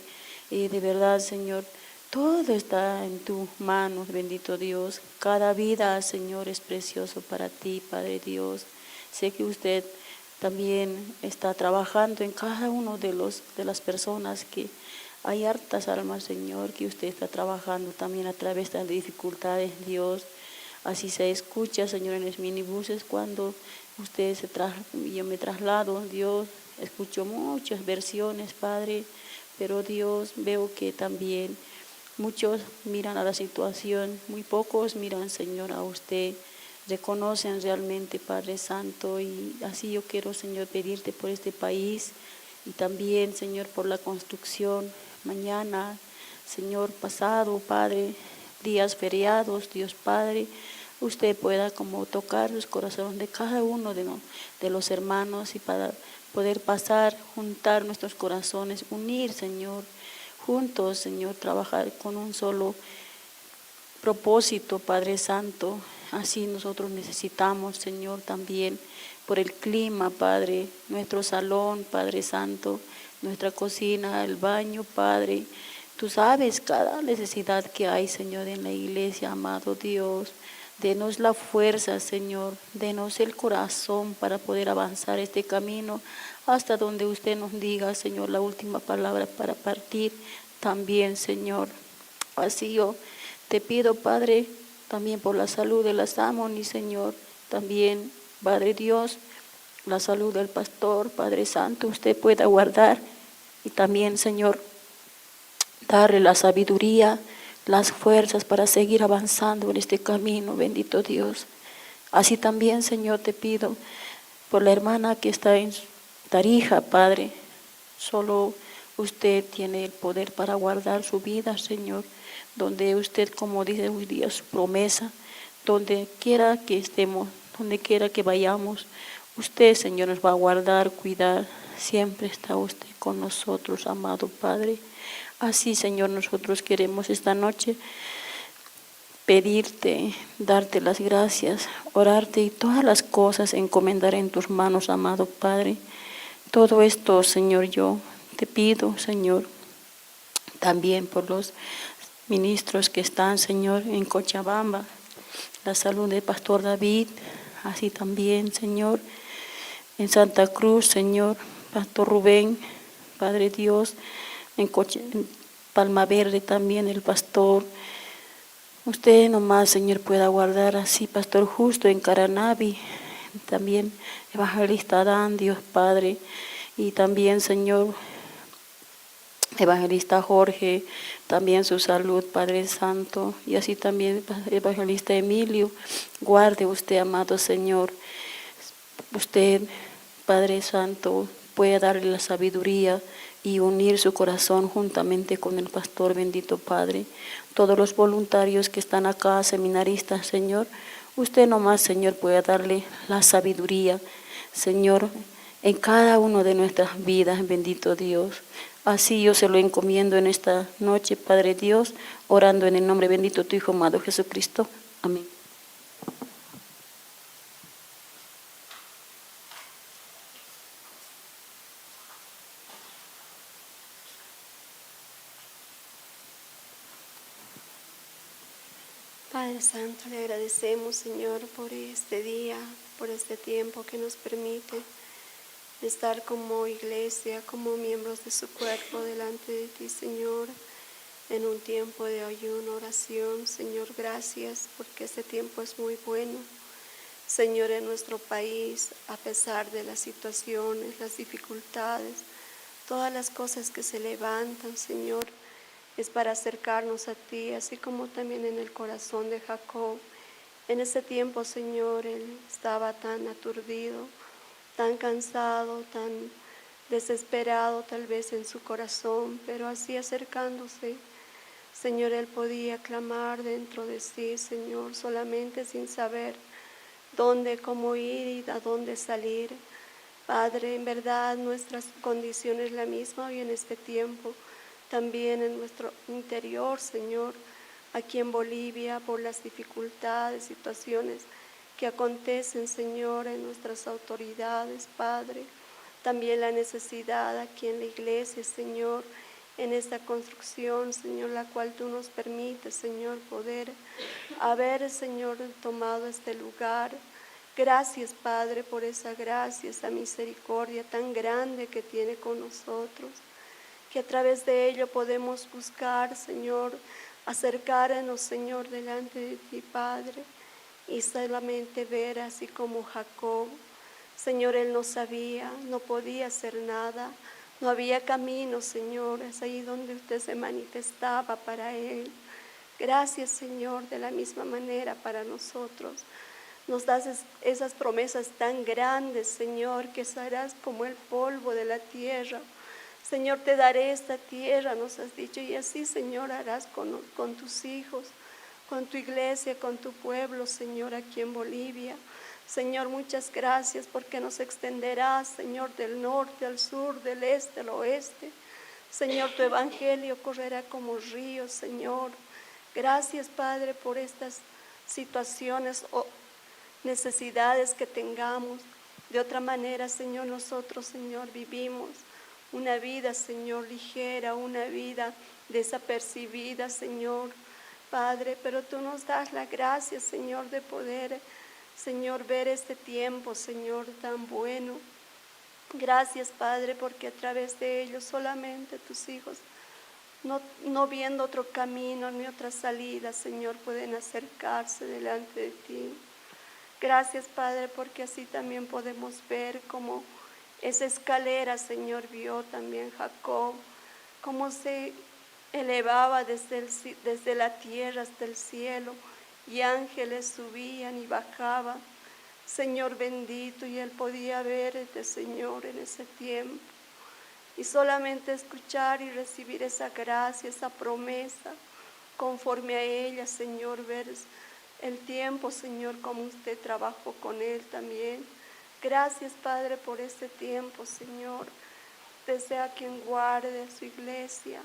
y de verdad, Señor, todo está en tus manos, bendito Dios. Cada vida, Señor, es precioso para ti, Padre Dios. Sé que usted también está trabajando en cada uno de las personas que hay hartas almas, Señor, que usted está trabajando también a través de las dificultades, Dios. Así se escucha, Señor, en los minibuses cuando yo me traslado, Dios, escucho muchas versiones, Padre, pero Dios, veo que también muchos miran a la situación, muy pocos miran, Señor, a usted, reconocen realmente, Padre Santo, y así yo quiero, Señor, pedirte por este país y también, Señor, por la construcción mañana, Señor, pasado, Padre, días feriados, Dios Padre, usted pueda como tocar los corazones de cada uno de los hermanos y para poder pasar, juntar nuestros corazones, unir, Señor, juntos, Señor, trabajar con un solo propósito, Padre Santo. Así nosotros necesitamos, Señor, también por el clima, Padre, nuestro salón, Padre Santo, nuestra cocina, el baño, Padre. Tú sabes cada necesidad que hay, Señor, en la iglesia, amado Dios. Denos la fuerza, Señor, denos el corazón para poder avanzar este camino hasta donde usted nos diga, Señor, la última palabra para partir también, Señor. Así yo te pido, Padre, también por la salud de las Amoni, Señor, también, Padre Dios, la salud del pastor, Padre Santo, usted pueda guardar Y también, Señor, darle la sabiduría, las fuerzas para seguir avanzando en este camino, bendito Dios. Así también, Señor, te pido por la hermana que está en Tarija, Padre. Solo usted tiene el poder para guardar su vida, Señor. Donde usted, como dice hoy día su promesa, donde quiera que estemos, donde quiera que vayamos, usted, Señor, nos va a guardar, cuidar. Siempre está usted con nosotros, amado Padre. Así, Señor, nosotros queremos esta noche pedirte, darte las gracias, orarte y todas las cosas encomendar en tus manos, amado Padre. Todo esto, Señor, yo te pido, Señor, también por los ministros que están, Señor, en Cochabamba, la salud del Pastor David, así también, Señor, en Santa Cruz, Señor, Pastor Rubén, Padre Dios, en Palma Verde también el pastor. Usted nomás, Señor, pueda guardar así, Pastor Justo en Caranavi, también Evangelista Dan, Dios Padre, y también, Señor, Evangelista Jorge, también su salud, Padre Santo, y así también Evangelista Emilio. Guarde usted, amado Señor, usted, Padre Santo, puede darle la sabiduría y unir su corazón juntamente con el pastor, bendito Padre. Todos los voluntarios que están acá, seminaristas, Señor, usted nomás, Señor, puede darle la sabiduría, Señor, en cada uno de nuestras vidas, bendito Dios. Así yo se lo encomiendo en esta noche, Padre Dios, orando en el nombre bendito de tu Hijo amado Jesucristo. Amén.
Padre Santo, le agradecemos, Señor, por este día, por este tiempo que nos permite estar como iglesia, como miembros de su cuerpo delante de ti, Señor, en un tiempo de ayuno, oración. Señor, gracias porque este tiempo es muy bueno. Señor, en nuestro país, a pesar de las situaciones, las dificultades, todas las cosas que se levantan, Señor, es para acercarnos a ti, así como también en el corazón de Jacob. En ese tiempo, Señor, él estaba tan aturdido, tan cansado, tan desesperado tal vez en su corazón, pero así acercándose, Señor, él podía clamar dentro de sí, Señor, solamente sin saber dónde, cómo ir y a dónde salir. Padre, en verdad nuestra condición es la misma hoy en este tiempo, también en nuestro interior, Señor, aquí en Bolivia, por las dificultades, situaciones que acontecen, Señor, en nuestras autoridades, Padre. También la necesidad aquí en la iglesia, Señor, en esta construcción, Señor, la cual tú nos permites, Señor, poder haber, Señor, tomado este lugar. Gracias, Padre, por esa gracia, esa misericordia tan grande que tiene con nosotros, que a través de ello podemos buscar, Señor, acercarnos, Señor, delante de ti, Padre, y solamente ver así como Jacob. Señor, él no sabía, no podía hacer nada, no había camino, Señor, es ahí donde usted se manifestaba para él. Gracias, Señor, de la misma manera para nosotros. Nos das esas promesas tan grandes, Señor, que serás como el polvo de la tierra. Señor, te daré esta tierra, nos has dicho, y así, Señor, harás con tus hijos, con tu iglesia, con tu pueblo, Señor, aquí en Bolivia. Señor, muchas gracias porque nos extenderás, Señor, del norte al sur, del este al oeste. Señor, tu evangelio correrá como río, Señor. Gracias, Padre, por estas situaciones o necesidades que tengamos. De otra manera, Señor, nosotros, Señor, vivimos una vida, Señor, ligera, una vida desapercibida, Señor, Padre, pero tú nos das la gracia, Señor, de poder, Señor, ver este tiempo, Señor, tan bueno. Gracias, Padre, porque a través de ellos solamente tus hijos, no viendo otro camino ni otra salida, Señor, pueden acercarse delante de ti. Gracias, Padre, porque así también podemos ver cómo Esa escalera, Señor, vio también Jacob, cómo se elevaba desde la tierra hasta el cielo, y ángeles subían y bajaban. Señor bendito, y él podía verte, Señor, en ese tiempo. Y solamente escuchar y recibir esa gracia, esa promesa, conforme a ella, Señor, ver el tiempo, Señor, como usted trabajó con él también. Gracias, Padre, por este tiempo, Señor. Usted sea quien guarde a su iglesia,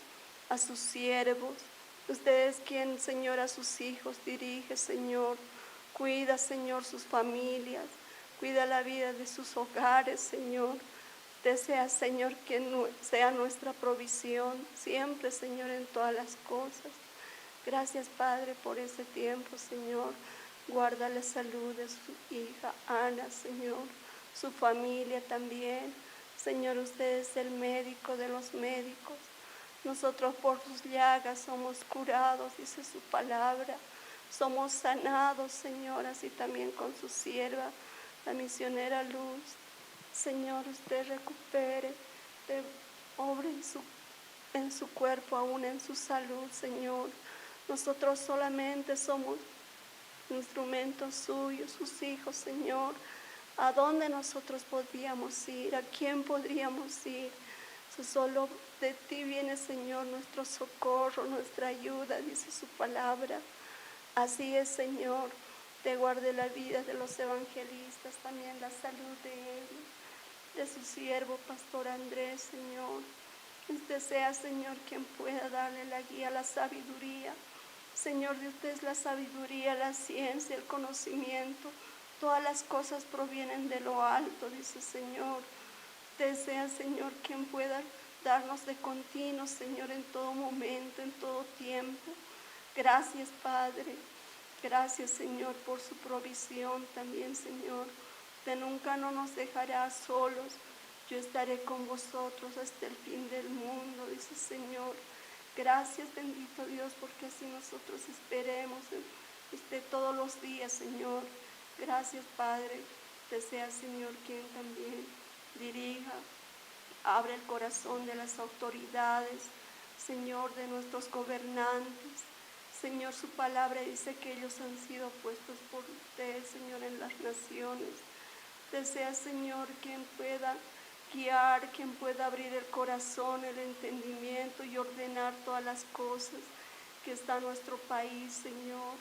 a sus siervos. Usted es quien, Señor, a sus hijos dirige, Señor. Cuida, Señor, sus familias. Cuida la vida de sus hogares, Señor. Usted sea, Señor, quien sea nuestra provisión siempre, Señor, en todas las cosas. Gracias, Padre, por ese tiempo, Señor. Guarda la salud de su hija Ana, Señor, su familia también. Señor, usted es el médico de los médicos. Nosotros por sus llagas somos curados, dice su palabra. Somos sanados, Señor, así también con su sierva, la misionera Luz. Señor, usted recupere, usted obre en su cuerpo, aún en su salud, Señor. Nosotros solamente somos instrumentos suyos, sus hijos, Señor. ¿A dónde nosotros podríamos ir? ¿A quién podríamos ir? Solo de ti viene, Señor, nuestro socorro, nuestra ayuda, dice su palabra. Así es, Señor. Te guarde la vida de los evangelistas, también la salud de ellos, de su siervo, Pastor Andrés, Señor. Usted sea, Señor, quien pueda darle la guía, la sabiduría. Señor, de usted es la sabiduría, la ciencia, el conocimiento. Todas las cosas provienen de lo alto, dice Señor. Usted sea, Señor, quien pueda darnos de continuo, Señor, en todo momento, en todo tiempo. Gracias, Padre. Gracias, Señor, por su provisión también, Señor. Usted nunca no nos dejará solos. Yo estaré con vosotros hasta el fin del mundo, dice el Señor. Gracias, bendito Dios, porque así nosotros esperemos en usted todos los días, Señor. Gracias, Padre. Que sea, Señor, quien también dirija, abre el corazón de las autoridades, Señor, de nuestros gobernantes. Señor, su palabra dice que ellos han sido puestos por usted, Señor, en las naciones. Que sea, Señor, quien pueda guiar, quien pueda abrir el corazón, el entendimiento y ordenar todas las cosas que está en nuestro país, Señor.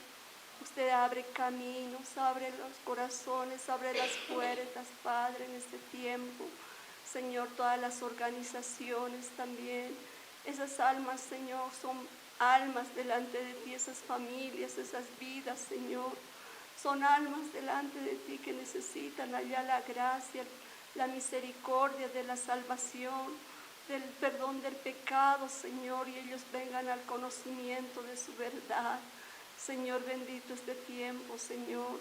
Usted abre caminos, abre los corazones, abre las puertas, Padre, en este tiempo. Señor, todas las organizaciones también, esas almas, Señor, son almas delante de ti, esas familias, esas vidas, Señor. Son almas delante de ti que necesitan allá la gracia, la misericordia de la salvación, del perdón del pecado, Señor, y ellos vengan al conocimiento de su verdad. Señor, bendito este tiempo, Señor.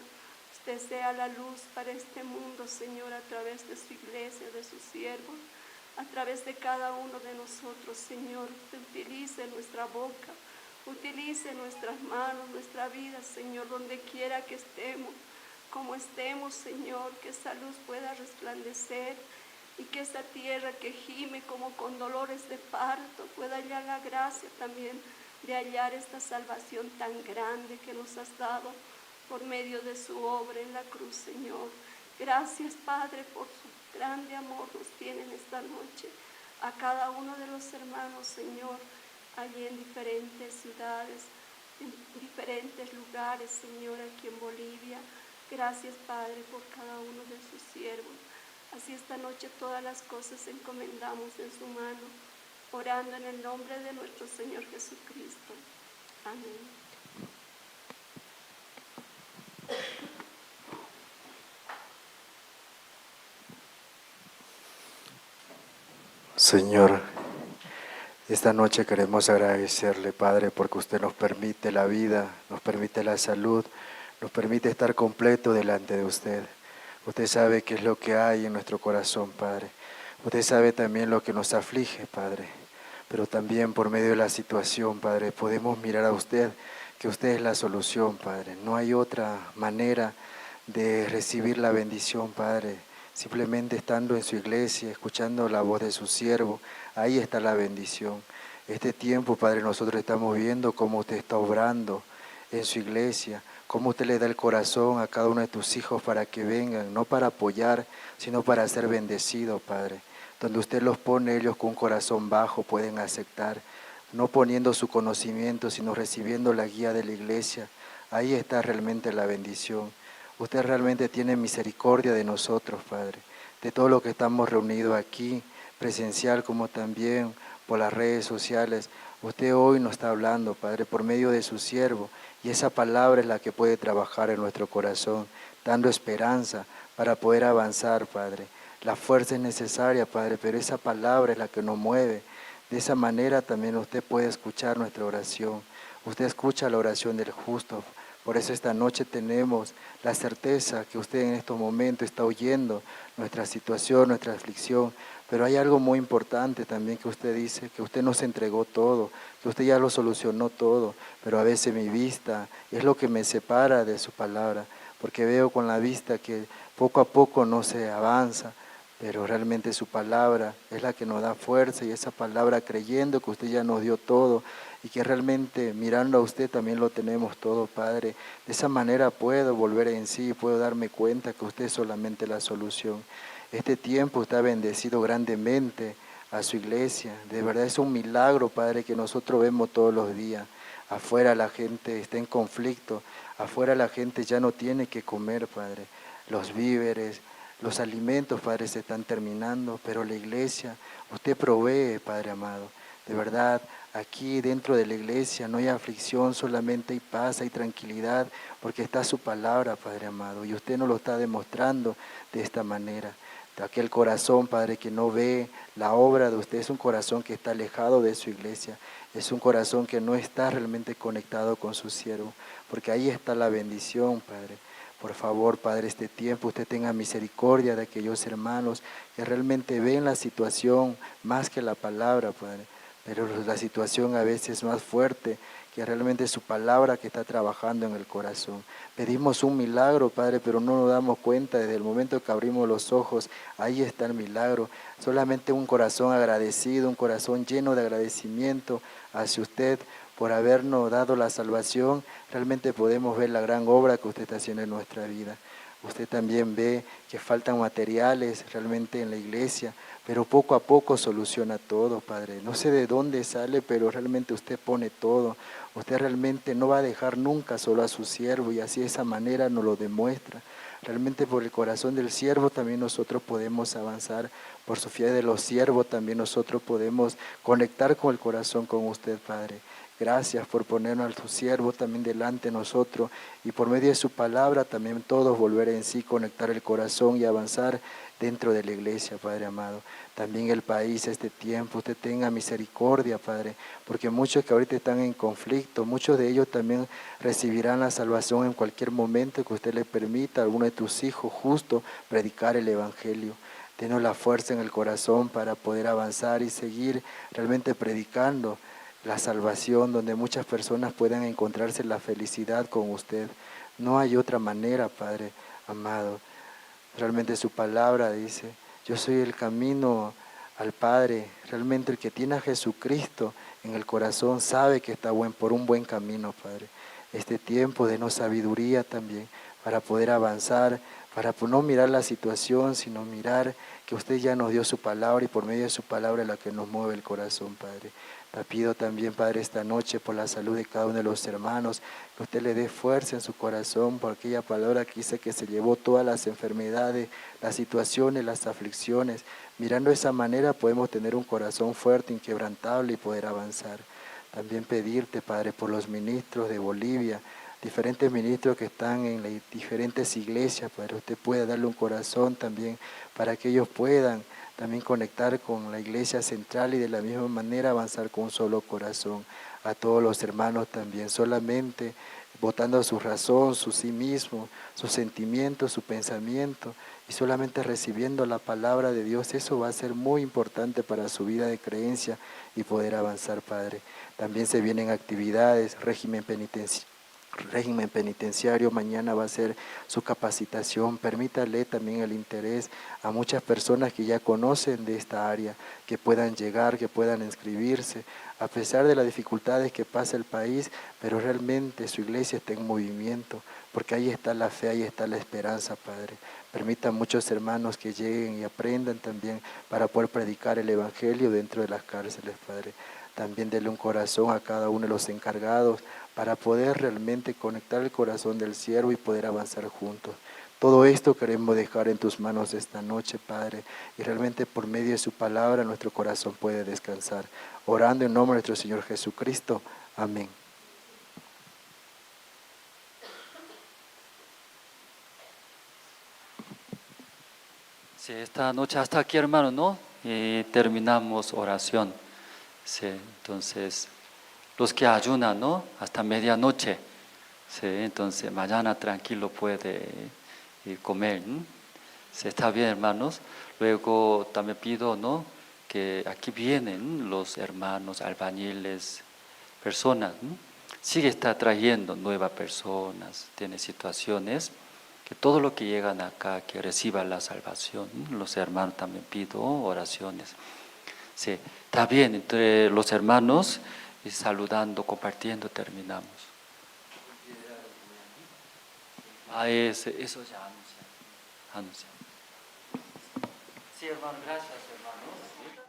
Usted sea la luz para este mundo, Señor, a través de su iglesia, de sus siervos, a través de cada uno de nosotros, Señor. Usted utilice nuestra boca, utilice nuestras manos, nuestra vida, Señor, donde quiera que estemos, como estemos, Señor, que esa luz pueda resplandecer y que esa tierra que gime como con dolores de parto pueda hallar la gracia también de hallar esta salvación tan grande que nos has dado por medio de su obra en la cruz, Señor. Gracias, Padre, por su grande amor nos tienen esta noche. A cada uno de los hermanos, Señor, allí en diferentes ciudades, en diferentes lugares, Señor, aquí en Bolivia. Gracias, Padre, por cada uno de sus siervos. Así esta noche todas las cosas encomendamos en su mano, orando en el nombre de nuestro Señor Jesucristo. Amén.
Señor, esta noche queremos agradecerle, Padre, porque usted nos permite la vida, nos permite la salud, nos permite estar completo delante de usted. Usted sabe qué es lo que hay en nuestro corazón, Padre. Usted sabe también lo que nos aflige, Padre. Pero también por medio de la situación, Padre, podemos mirar a usted, que usted es la solución, Padre. No hay otra manera de recibir la bendición, Padre, simplemente estando en su iglesia, escuchando la voz de su siervo, ahí está la bendición. Este tiempo, Padre, nosotros estamos viendo cómo usted está obrando en su iglesia, cómo usted le da el corazón a cada uno de tus hijos para que vengan, no para apoyar, sino para ser bendecidos, Padre. Donde usted los pone, ellos con un corazón bajo pueden aceptar, no poniendo su conocimiento, sino recibiendo la guía de la iglesia. Ahí está realmente la bendición. Usted realmente tiene misericordia de nosotros, Padre, de todo lo que estamos reunidos aquí, presencial como también por las redes sociales. Usted hoy nos está hablando, Padre, por medio de su siervo, y esa palabra es la que puede trabajar en nuestro corazón, dando esperanza para poder avanzar, Padre. La fuerza es necesaria, Padre, pero esa palabra es la que nos mueve. De esa manera también usted puede escuchar nuestra oración. Usted escucha la oración del justo. Por eso esta noche tenemos la certeza que usted en estos momentos está oyendo nuestra situación, nuestra aflicción. Pero hay algo muy importante también que usted dice, que usted nos entregó todo, que usted ya lo solucionó todo. Pero a veces mi vista es lo que me separa de su palabra, porque veo con la vista que poco a poco no se avanza. Pero realmente su palabra es la que nos da fuerza, y esa palabra creyendo que usted ya nos dio todo y que realmente mirando a usted también lo tenemos todo, Padre. De esa manera puedo volver en sí, puedo darme cuenta que usted es solamente la solución. Este tiempo está bendecido grandemente a su iglesia. De verdad es un milagro, Padre, que nosotros vemos todos los días. Afuera la gente está en conflicto, afuera la gente ya no tiene que comer, Padre. Los víveres, los alimentos, Padre, se están terminando, pero la iglesia, usted provee, Padre amado. De verdad, aquí dentro de la iglesia no hay aflicción, solamente hay paz, hay tranquilidad, porque está su palabra, Padre amado, y usted nos lo está demostrando de esta manera. De aquel corazón, Padre, que no ve la obra de usted, es un corazón que está alejado de su iglesia, es un corazón que no está realmente conectado con su siervo, porque ahí está la bendición, Padre. Por favor, Padre, este tiempo usted tenga misericordia de aquellos hermanos que realmente ven la situación más que la palabra, Padre. Pero la situación a veces es más fuerte que realmente su palabra que está trabajando en el corazón. Pedimos un milagro, Padre, pero no nos damos cuenta desde el momento que abrimos los ojos, ahí está el milagro. Solamente un corazón agradecido, un corazón lleno de agradecimiento hacia usted por habernos dado la salvación, realmente podemos ver la gran obra que usted está haciendo en nuestra vida. Usted también ve que faltan materiales realmente en la iglesia, pero poco a poco soluciona todo, Padre. No sé de dónde sale, pero realmente usted pone todo. Usted realmente no va a dejar nunca solo a su siervo, y así de esa manera nos lo demuestra. Realmente por el corazón del siervo también nosotros podemos avanzar. Por su fe de los siervos también nosotros podemos conectar con el corazón con usted, Padre. Gracias por ponernos a tu siervo también delante de nosotros, y por medio de su palabra también todos volver en sí, conectar el corazón y avanzar dentro de la iglesia, Padre amado. También el país, este tiempo, usted tenga misericordia, Padre, porque muchos que ahorita están en conflicto, muchos de ellos también recibirán la salvación en cualquier momento que usted le permita a alguno de tus hijos justo predicar el Evangelio. Denos la fuerza en el corazón para poder avanzar y seguir realmente predicando la salvación, donde muchas personas puedan encontrarse la felicidad con usted. No hay otra manera, Padre amado. Realmente su palabra dice, yo soy el camino al Padre. Realmente el que tiene a Jesucristo en el corazón sabe que está por un buen camino, Padre. Este tiempo denos sabiduría también para poder avanzar, para no mirar la situación, sino mirar que usted ya nos dio su palabra, y por medio de su palabra es la que nos mueve el corazón, Padre. Te pido también, Padre, esta noche por la salud de cada uno de los hermanos, que usted le dé fuerza en su corazón por aquella palabra que dice que se llevó todas las enfermedades, las situaciones, las aflicciones. Mirando de esa manera podemos tener un corazón fuerte, inquebrantable, y poder avanzar. También pedirte, Padre, por los ministros de Bolivia, diferentes ministros que están en las diferentes iglesias, Padre, usted pueda darle un corazón también para que ellos puedan también conectar con la iglesia central, y de la misma manera avanzar con un solo corazón. A todos los hermanos también, solamente botando su razón, su sí mismo, sus sentimientos, su pensamiento, y solamente recibiendo la palabra de Dios. Eso va a ser muy importante para su vida de creencia y poder avanzar, Padre. También se vienen actividades, régimen régimen penitenciario, mañana va a ser su capacitación. Permítale también el interés a muchas personas que ya conocen de esta área, que puedan llegar, que puedan inscribirse, a pesar de las dificultades que pasa el país, pero realmente su iglesia está en movimiento, porque ahí está la fe, ahí está la esperanza, Padre. Permita a muchos hermanos que lleguen y aprendan también para poder predicar el Evangelio dentro de las cárceles, Padre. También dele un corazón a cada uno de los encargados para poder realmente conectar el corazón del siervo y poder avanzar juntos. Todo esto queremos dejar en tus manos esta noche, Padre, y realmente por medio de su palabra nuestro corazón puede descansar. Orando en nombre de nuestro Señor Jesucristo. Amén.
Sí, esta noche hasta aquí, hermano, ¿no? Y terminamos oración. Sí, entonces, los que ayunan, ¿no? Hasta medianoche. Sí, entonces, mañana tranquilo puede comer. Sí, está bien, hermanos. Luego también pido, ¿no? Que aquí vienen los hermanos albañiles, personas, ¿no? Sigue está trayendo nuevas personas, tiene situaciones, que todo lo que llegan acá, que reciba la salvación, ¿no? Los hermanos también pido oraciones. Sí, está bien, entre los hermanos, y saludando, compartiendo, terminamos. Eso ya anuncia. Sí, hermano, gracias, hermanos.